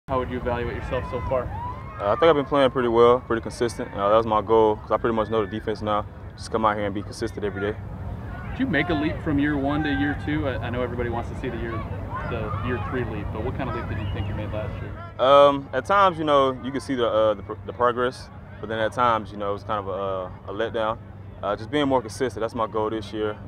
How would you evaluate yourself so far? I think I've been playing pretty well, pretty consistent. That was my goal because I pretty much know the defense now. Just come out here and be consistent every day. Did you make a leap from year one to year two? I know everybody wants to see the year three leap, but what kind of leap did you think you made last year? At times, you can see the progress, but then at times, it was kind of a letdown. Just being more consistent, that's my goal this year,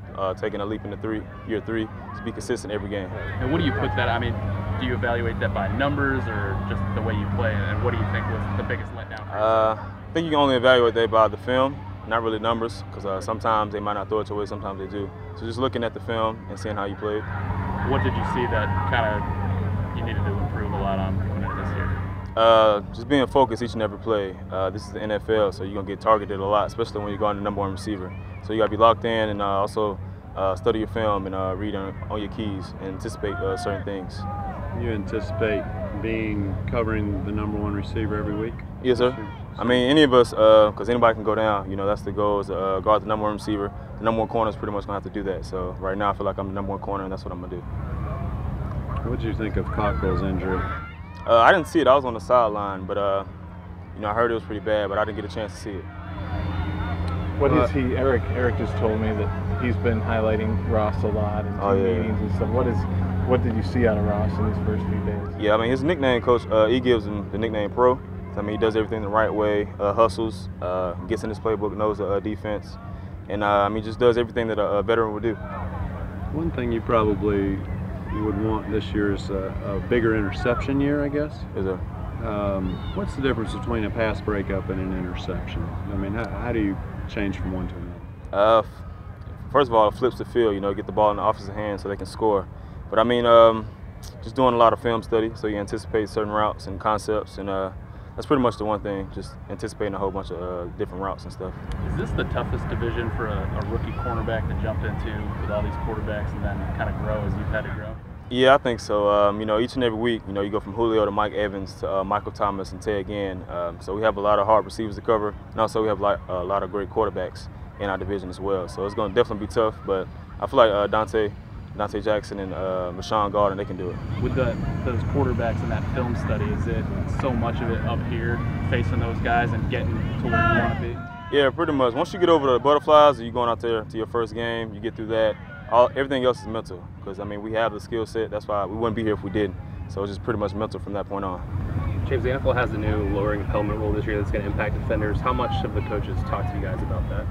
taking a leap into year three, to be consistent every game. And what do you put that, I mean, do you evaluate that by numbers or just the way you play? And what do you think was the biggest letdown? I think you can only evaluate that by the film, not really numbers, because sometimes they might not throw it your way, sometimes they do. So just looking at the film and seeing how you played. What did you see that kind of you needed to improve a lot on coming into this year? Just being focused each and every play. This is the NFL, so you're going to get targeted a lot, especially when you're going to the #1 receiver. So you got to be locked in and also study your film and read on your keys and anticipate certain things. You anticipate covering the #1 receiver every week? Yes, sir. I mean, any of us, because anybody can go down. That's the goal, is to guard the #1 receiver. The #1 corner is pretty much going to have to do that. So right now I feel like I'm the #1 corner, and that's what I'm going to do. What did you think of Cockrell's injury? I didn't see it. I was on the sideline, but I heard it was pretty bad, but I didn't get a chance to see it. What is he? Eric just told me that he's been highlighting Ross a lot in meetings and stuff. What did you see out of Ross in his first few days? Yeah, I mean, his nickname, coach, he gives him the nickname Pro. I mean, he does everything the right way, hustles, gets in his playbook, knows the defense, and I mean, just does everything that a veteran would do. One thing you probably would want this year is a bigger interception year, I guess. Is there? What's the difference between a pass breakup and an interception? I mean, how do you change from one to another? First of all, it flips the field, get the ball in the offensive hands so they can score. But I mean, just doing a lot of film study, so you anticipate certain routes and concepts, and that's pretty much the one thing, just anticipating a whole bunch of different routes and stuff. Is this the toughest division for a rookie cornerback to jump into with all these quarterbacks and then kind of grow as you've had to grow? Yeah, I think so. Each and every week, you go from Julio to Mike Evans to Michael Thomas and Ted Ginn. So we have a lot of hard receivers to cover, and also we have a lot of great quarterbacks in our division as well. So it's going to definitely be tough, but I feel like Dante Jackson and Rashawn Gardner, they can do it. With those quarterbacks and that film study, is it so much of it up here, facing those guys and getting to where you want to be? Yeah, pretty much. Once you get over the butterflies, you're going out there to your first game, you get through that. Everything else is mental, because I mean, we have the skill set. That's why we wouldn't be here if we didn't. So it's just pretty much mental from that point on. James, the NFL has a new lowering of helmet rule this year that's going to impact defenders. How much have the coaches talked to you guys about that?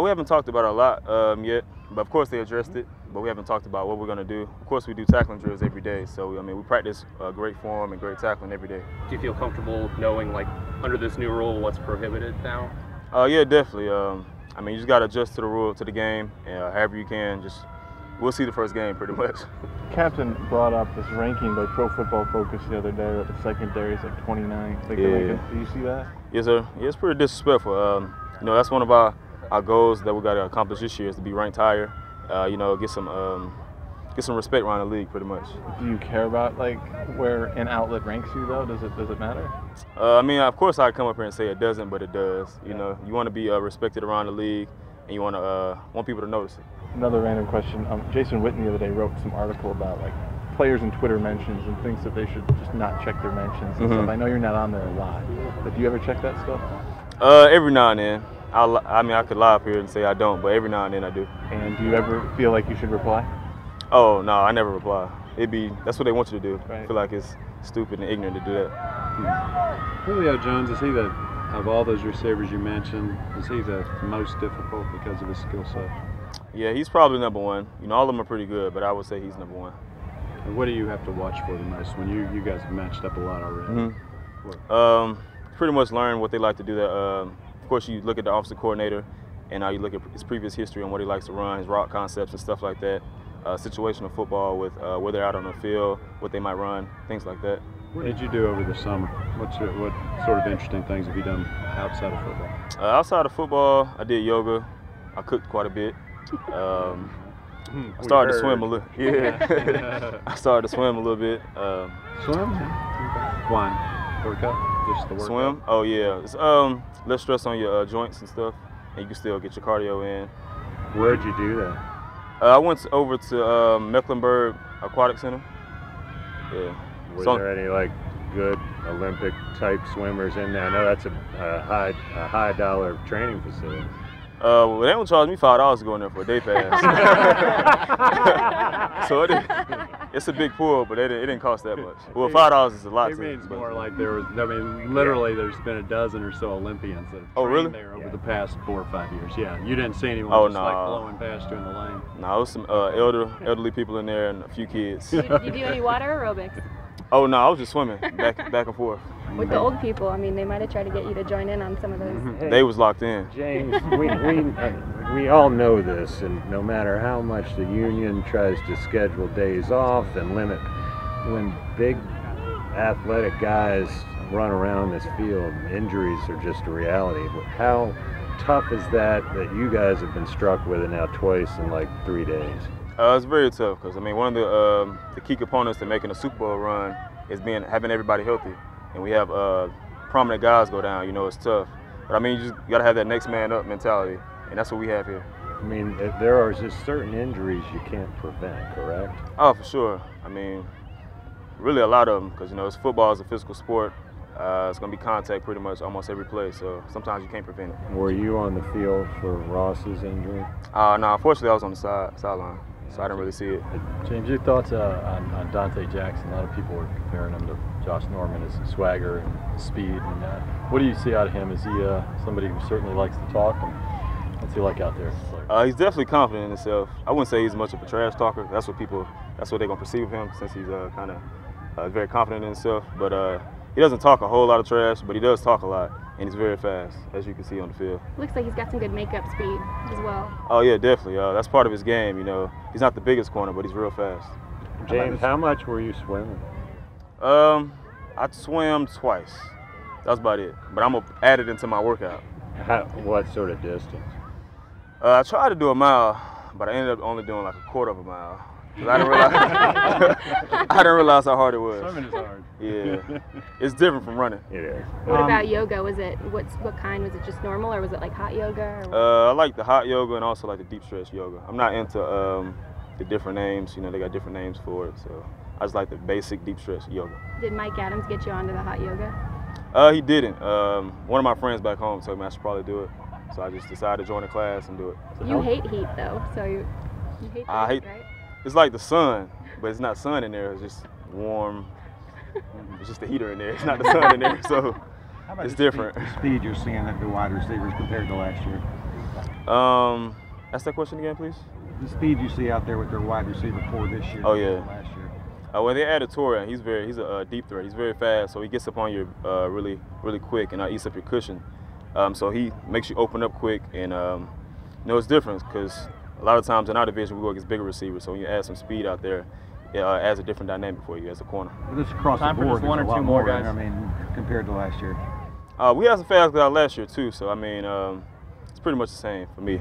We haven't talked about it a lot yet, but of course they addressed it. But we haven't talked about what we're going to do. Of course, we do tackling drills every day. So I mean, we practice great form and great tackling every day. Do you feel comfortable knowing, like, under this new rule, what's prohibited now? Yeah, definitely. I mean, you just got to adjust to the rule, to the game, however you can. We'll see the first game pretty much. Captain brought up this ranking by Pro Football Focus the other day that the secondary is like 29. Do you see that? Yes, sir. Yeah, it's pretty disrespectful. That's one of our goals that we got to accomplish this year, is to be ranked higher. Get some respect around the league, pretty much. Do you care about like where an outlet ranks you though? Does it matter? I mean, of course, I come up here and say it doesn't, but it does. You want to be respected around the league, and you want people to notice it. Another random question. Jason Witten the other day wrote some article about like players in Twitter mentions and thinks that they should just not check their mentions and stuff. I know you're not on there a lot, but do you ever check that stuff? Every now and then. I could lie up here and say I don't, but every now and then I do. And do you ever feel like you should reply? Oh, no, I never reply. That's what they want you to do. Right. I feel like it's stupid and ignorant to do that. Julio Jones, is he of all those receivers you mentioned, is he the most difficult because of his skill set? Yeah, he's probably #1. All of them are pretty good, but I would say he's #1. And what do you have to watch for the most when you guys have matched up a lot already? Pretty much learn what they like to do. Of course, you look at the offensive coordinator, and you look at his previous history on what he likes to run, his route concepts and stuff like that. Situational football with where they're out on the field, what they might run, things like that. What did you do over the summer? What sort of interesting things have you done outside of football? Outside of football, I did yoga. I cooked quite a bit. I started to swim a little. Yeah, I started to swim a little bit. Swim? Why? Workout? Just the workout? Swim? Oh yeah. It's less stress on your joints and stuff, and you can still get your cardio in. Where'd you do that? I went over to Mecklenburg Aquatic Center. Yeah. Was there any like good Olympic-type swimmers in there? I know that's a high dollar training facility. Well, they don't charge me $5 to go in there for a day pass. So it's a big pool, but it didn't cost that much. Well, $5 is a lot. It means more like there was. I mean, literally, there's been a dozen or so Olympians that have trained there over the past 4 or 5 years. Yeah, you didn't see anyone just like blowing past you in the lane. No, there was some elderly people in there and a few kids. Did you do any water aerobics? Oh no, I was just swimming back and forth. With the old people, I mean, they might have tried to get you to join in on some of those. Hey, they was locked in. James, we all know this, and no matter how much the union tries to schedule days off and limit, when big athletic guys run around this field, injuries are just a reality. How tough is that you guys have been struck with it now twice in like 3 days? It's very tough because I mean one of the key components to making a Super Bowl run is having everybody healthy, and we have prominent guys go down. You know, it's tough, but I mean you just gotta have that next man up mentality, and that's what we have here. I mean, there are just certain injuries you can't prevent, correct? Oh, for sure. I mean, really a lot of them because you know football is a physical sport. It's gonna be contact pretty much almost every play, so sometimes you can't prevent it. Were you on the field for Ross's injury? No, unfortunately I was on the sideline. So I didn't really see it. James, your thoughts on Dante Jackson? A lot of people were comparing him to Josh Norman, his swagger and speed. And what do you see out of him? Is he somebody who certainly likes to talk? And what's he like out there? He's definitely confident in himself. I wouldn't say he's much of a trash talker. That's what they're gonna perceive of him, since he's kind of very confident in himself. But he doesn't talk a whole lot of trash, but he does talk a lot, and he's very fast, as you can see on the field. Looks like he's got some good makeup speed as well. Oh yeah, definitely. That's part of his game. You know, he's not the biggest corner, but he's real fast. James, how much were you swimming? I swam twice. That's about it. But I'm gonna add it into my workout. What sort of distance? I tried to do a mile, but I ended up only doing like a quarter of a mile. I didn't realize how hard it was. Swimming is hard. Yeah, it's different from running. It is. What about yoga? Was it what kind? Was it just normal, or was it like hot yoga? I like the hot yoga and also like the deep stretch yoga. I'm not into the different names. You know, they got different names for it. So I just like the basic deep stretch yoga. Did Mike Adams get you onto the hot yoga? He didn't. One of my friends back home told me I should probably do it. So I just decided to join the class and do it. You hate heat though, so you hate the heat, right? It's like the sun, but it's not sun in there. It's just warm. It's just the heater in there. It's not the sun in there, so it's different. The speed you're seeing at the wide receivers compared to last year? Ask that question again, please. The speed you see out there with their wide receiver core this year. Oh yeah. Last year. Well, they added Torian. He's a deep threat. He's very fast, so he gets up on you really quick and eats up your cushion. So he makes you open up quick, and you know it's different because a lot of times in our division we go against bigger receivers. So when you add some speed out there, it adds a different dynamic for you as a corner. But this across Time the board, for just one or there's a two lot more guys. I mean, compared to last year. We had some fast guys last year too, so I mean it's pretty much the same for me.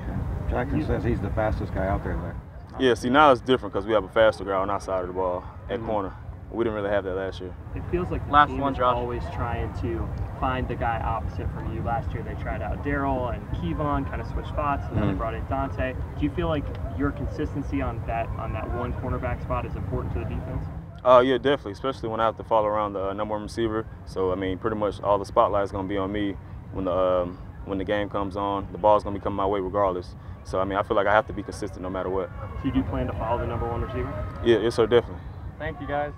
Jackson says he's the fastest guy out there. Yeah, see now it's different because we have a faster guy on our side of the ball at corner. We didn't really have that last year. It feels like the Last team one, is Josh. always trying to find the guy opposite from you. Last year they tried out Daryl and Kevon, kind of switched spots, and then they brought in Dante. Do you feel like your consistency on that one cornerback spot is important to the defense? Yeah, definitely, especially when I have to follow around the number one receiver. So I mean, pretty much all the spotlight is going to be on me when the game comes on. The ball's going to be coming my way regardless. So I mean, I feel like I have to be consistent no matter what. So you do plan to follow the number one receiver? Yeah, yes sir, definitely. Thank you, guys.